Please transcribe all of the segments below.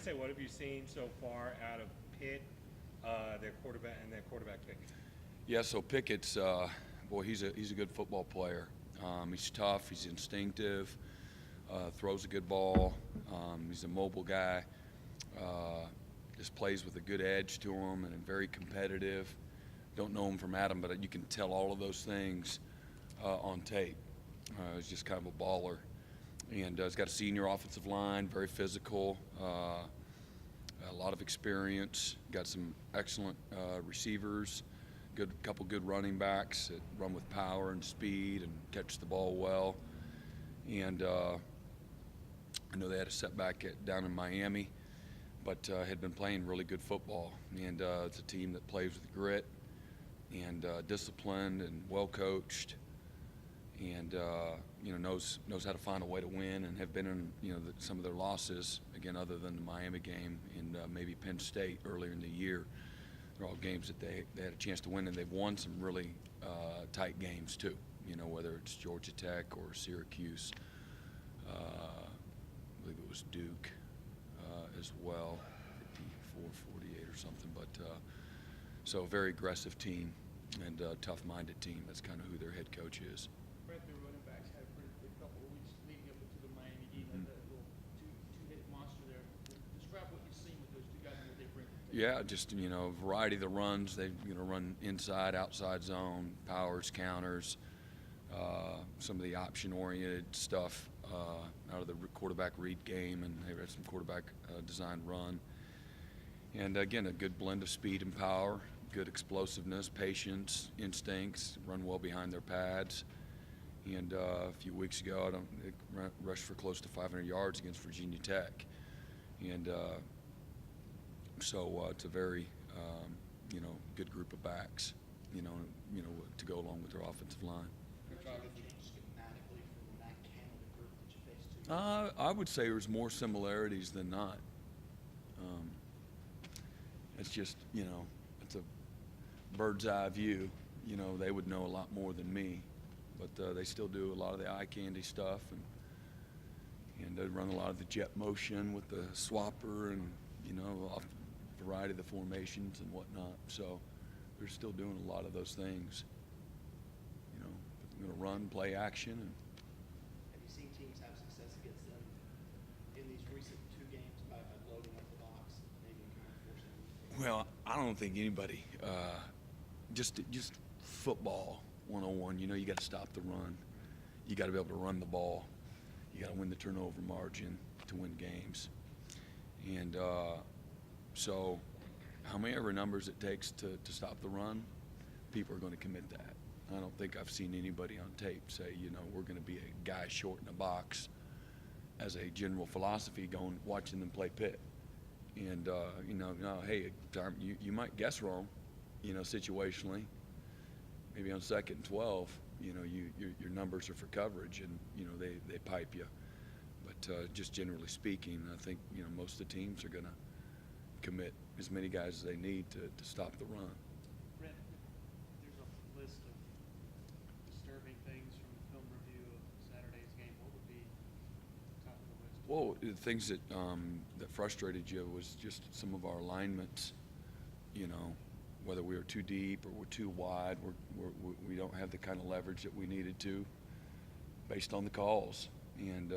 say, what have you seen so far out of Pitt, their quarterback pick? Yeah, so Pickett's, boy, he's a good football player. He's tough. He's instinctive. Throws a good ball. He's a mobile guy. Just plays with a good edge to him and very competitive. Don't know him from Adam, but you can tell all of those things on tape. He's just kind of a baller. And he's got a senior offensive line, very physical, a lot of experience. Got some excellent receivers, couple good running backs that run with power and speed and catch the ball well. And I know they had a setback down in Miami, but had been playing really good football. And it's a team that plays with grit and disciplined and well coached, and knows how to find a way to win, and have been in some of their losses again, other than the Miami game and maybe Penn State earlier in the year. They're all games that they had a chance to win, and they've won some really tight games too. Whether it's Georgia Tech or Syracuse. I believe it was Duke as well, 54-48 or something. But so a very aggressive team and a tough-minded team. That's kind of who their head coach is. Brett, their running backs had a pretty good couple of weeks leading up into the Miami game. Had that little two-hit monster there. Describe what you've seen with those two guys and what they bring. Yeah, just variety of the runs. They run inside, outside zone, powers, counters, some of the option-oriented stuff out of the quarterback read game, and they had some quarterback designed run. And again, a good blend of speed and power, good explosiveness, patience, instincts, run well behind their pads. And a few weeks ago, they rushed for close to 500 yards against Virginia Tech. And so it's a very, good group of backs, to go along with their offensive line. I would say there's more similarities than not. It's just, it's a bird's eye view. They would know a lot more than me, but they still do a lot of the eye candy stuff, and they run a lot of the jet motion with the swapper and, a variety of the formations and whatnot. So they're still doing a lot of those things. Going to run, play action. And have you seen teams have success against them in these recent two games by loading up the box, maybe kind of forcing them? Well, I don't think anybody, just football 101, you got to stop the run. You got to be able to run the ball. You got to win the turnover margin to win games. And so however numbers it takes to stop the run, people are going to commit that. I don't think I've seen anybody on tape say, we're going to be a guy short in a box as a general philosophy watching them play Pitt. And, hey, you might guess wrong, situationally. Maybe on 2nd and 12, your numbers are for coverage, and, they pipe you. But just generally speaking, I think, most of the teams are going to commit as many guys as they need to stop the run. Brett, there's a list of disturbing things from the film review of Saturday's game. What would be top of the list? Well, the things that frustrated you was just some of our alignments, whether we were too deep or we're too wide. We don't have the kind of leverage that we needed to based on the calls. And,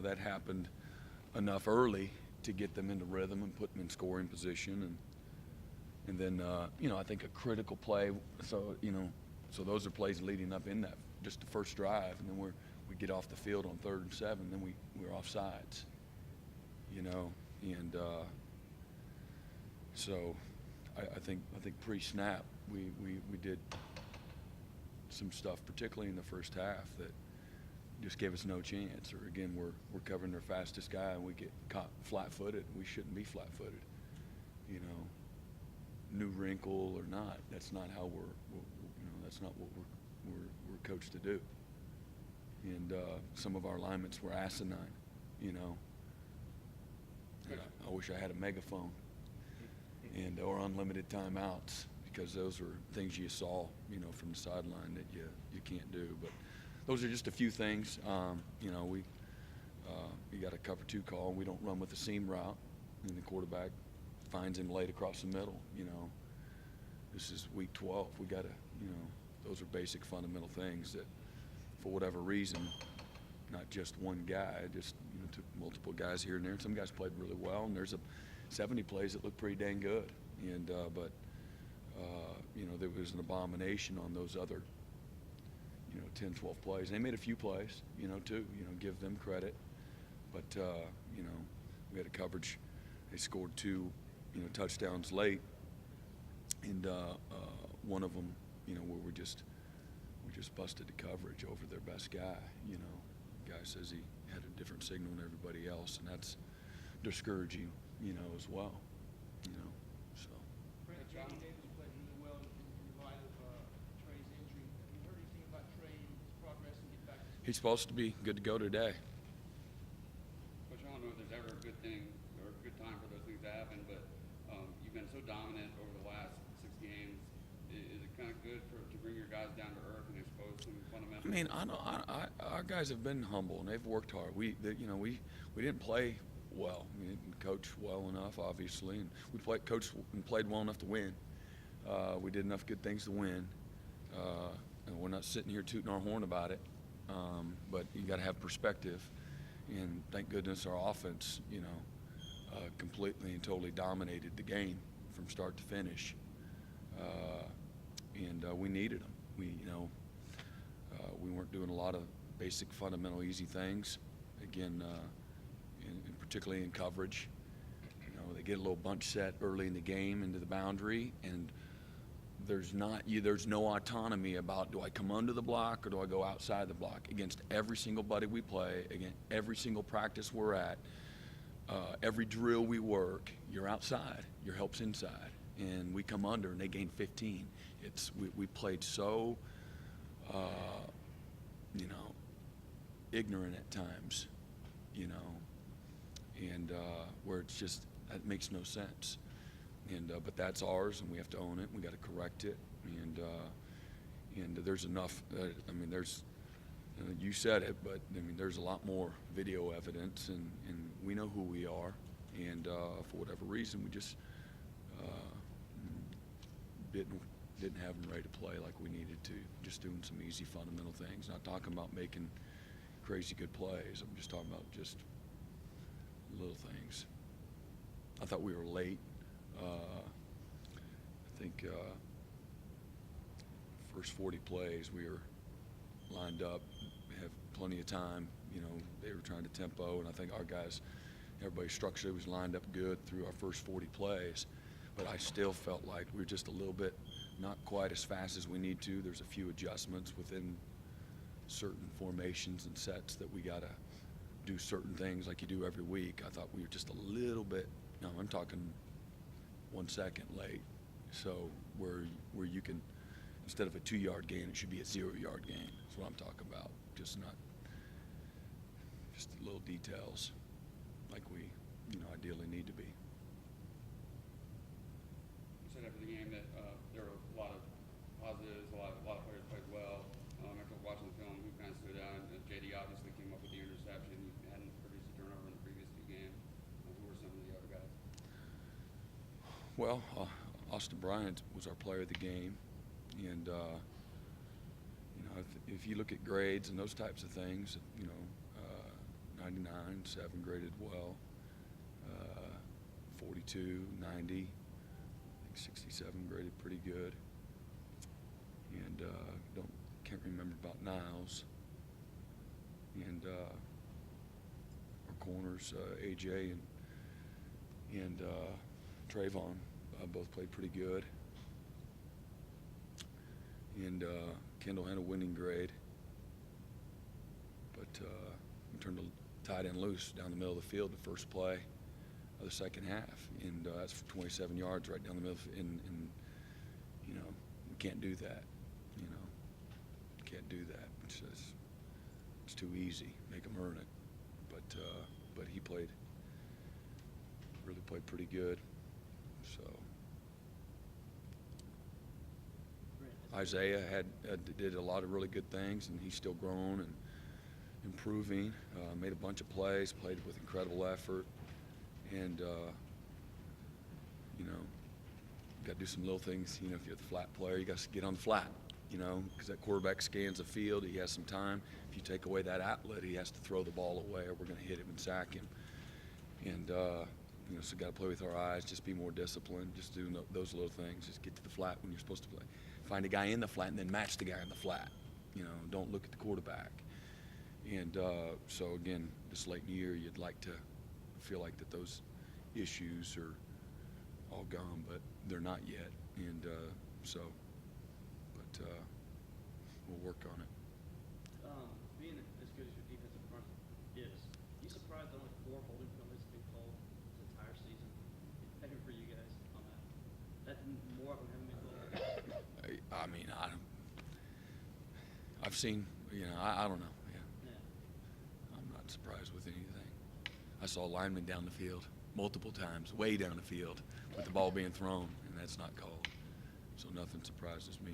that happened enough early to get them into rhythm and put them in scoring position. And then, I think a critical play. So, so those are plays leading up in that, just the first drive. And then we get off the field on 3rd and 7, then we're offsides, and so I think pre-snap we did some stuff, particularly in the first half, that just gave us no chance. Or again, we're covering their fastest guy and we get caught flat-footed. We shouldn't be flat-footed, new wrinkle or not. That's not how that's not what we're coached to do. And some of our alignments were asinine, I wish I had a megaphone or unlimited timeouts, because those were things you saw, from the sideline that you can't do. But those are just a few things. We you got a cover 2 call, and we don't run with the seam route, and the quarterback finds him late across the middle. This is week 12. We got to, those are basic fundamental things that, for whatever reason, not just one guy, just took multiple guys here and there. And some guys played really well, and there's 70 plays that look pretty dang good. And but there was an abomination on those other 10, 12 plays. They made a few plays, too. Give them credit. But we had a coverage. They scored 2 touchdowns late, and one of them, where we just busted the coverage over their best guy. Guy says he had a different signal than everybody else, and that's discouraging, as well. So. Brent, Jamie Davis played really well in light of Trey's injury. Have you heard anything about Trey and his progress and get back to school? He's supposed to be good to go today. Coach, I don't know if there's ever a good thing or a good time for those things to happen, but you've been so dominant over the last 6 games. Is it kind of good to bring your guys down to earth and expose some fundamentals? I mean, our guys have been humble and they've worked hard. We didn't play well. We didn't coach well enough, obviously, and we coached and played well enough to win. We did enough good things to win, and we're not sitting here tooting our horn about it. But you got to have perspective, and thank goodness our offense, completely and totally dominated the game from start to finish, and we needed them. We weren't doing a lot of basic, fundamental, easy things. Again, particularly in coverage, they get a little bunch set early in the game into the boundary, and there's no autonomy about, do I come under the block or do I go outside the block? Against every single buddy we play, against every single practice we're at, every drill we work, you're outside, your help's inside, and we come under and they gain 15. We played so ignorant at times, and where it's just, that makes no sense. And but that's ours, and we have to own it. We got to correct it, and there's enough. There's you said it, but there's a lot more video evidence, and we know who we are. And for whatever reason, we just didn't have them ready to play like we needed to. Just doing some easy fundamental things. Not talking about making crazy good plays. I'm just talking about just little things. I thought we were late. I think first 40 plays we were lined up, have plenty of time. They were trying to tempo, and I think our guys, everybody structurally was lined up good through our first 40 plays. But I still felt like we were just a little bit not quite as fast as we need to. There's a few adjustments within certain formations and sets that we got to do certain things like you do every week. I thought we were just a little bit, I'm talking 1 second late. So where you can, instead of a 2-yard gain, it should be a 0-yard gain. That's what I'm talking about. Just little details like we, ideally need to be. You said after the game that there were a lot of positives, a lot of players played well. After watching the film, who kind of stood out? And JD obviously came up with the interception. He hadn't produced a turnover in the previous 2 games. Who were some of the other guys? Well, Austin Bryant was our player of the game, and if you look at grades and those types of things, 99, 7 graded well, 42, 90, I think 67 graded pretty good, and can't remember about Niles, and our corners, AJ and Trayvon both played pretty good, and Kendall had a winning grade, but we turned the tight end loose down the middle of the field the first play of the second half, and that's for 27 yards right down the middle, and we can't do that, can't do that. It's too easy, make them earn it, but he really played pretty good, so. Isaiah did a lot of really good things, and he's still grown, improving. Made a bunch of plays, played with incredible effort, and you know, got to do some little things. You know, if you're the flat player, you got to get on the flat. You know, because that quarterback scans the field. He has some time. If you take away that outlet, he has to throw the ball away, or we're going to hit him and sack him. And you know, so got to play with our eyes. Just be more disciplined. Just do those little things. Just get to the flat when you're supposed to play. Find a guy in the flat and then match the guy in the flat. You know, don't look at the quarterback. And so again, this late in the year, you'd like to feel like that those issues are all gone, but they're not yet. And so. We'll work on it. Being as good as your defensive front is, you surprised that only 4 holding penalties have been called this entire season? Heavy for you guys on that. That more of them haven't been called. I mean, I've seen, you know, I don't know. Yeah. Yeah. I'm not surprised with anything. I saw linemen down the field multiple times, way down the field, with the ball being thrown, and that's not called. So nothing surprises me.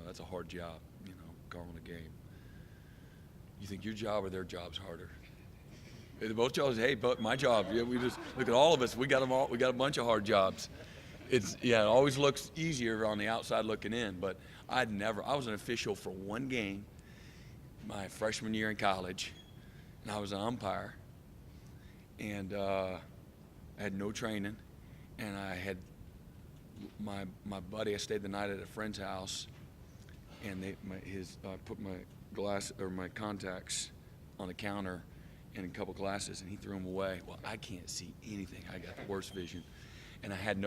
That's a hard job, you know, calling a game. You think your job or their job's harder? They're both jobs. Hey, but my job. Yeah, we just look at all of us. We got them all. We got a bunch of hard jobs. It always looks easier on the outside looking in. But I was an official for one game, my freshman year in college, and I was an umpire. And I had no training, and I had my buddy. I stayed the night at a friend's house. And I put my contacts on the counter and a couple glasses, and he threw them away. Well, I can't see anything. I got the worst vision, and I had no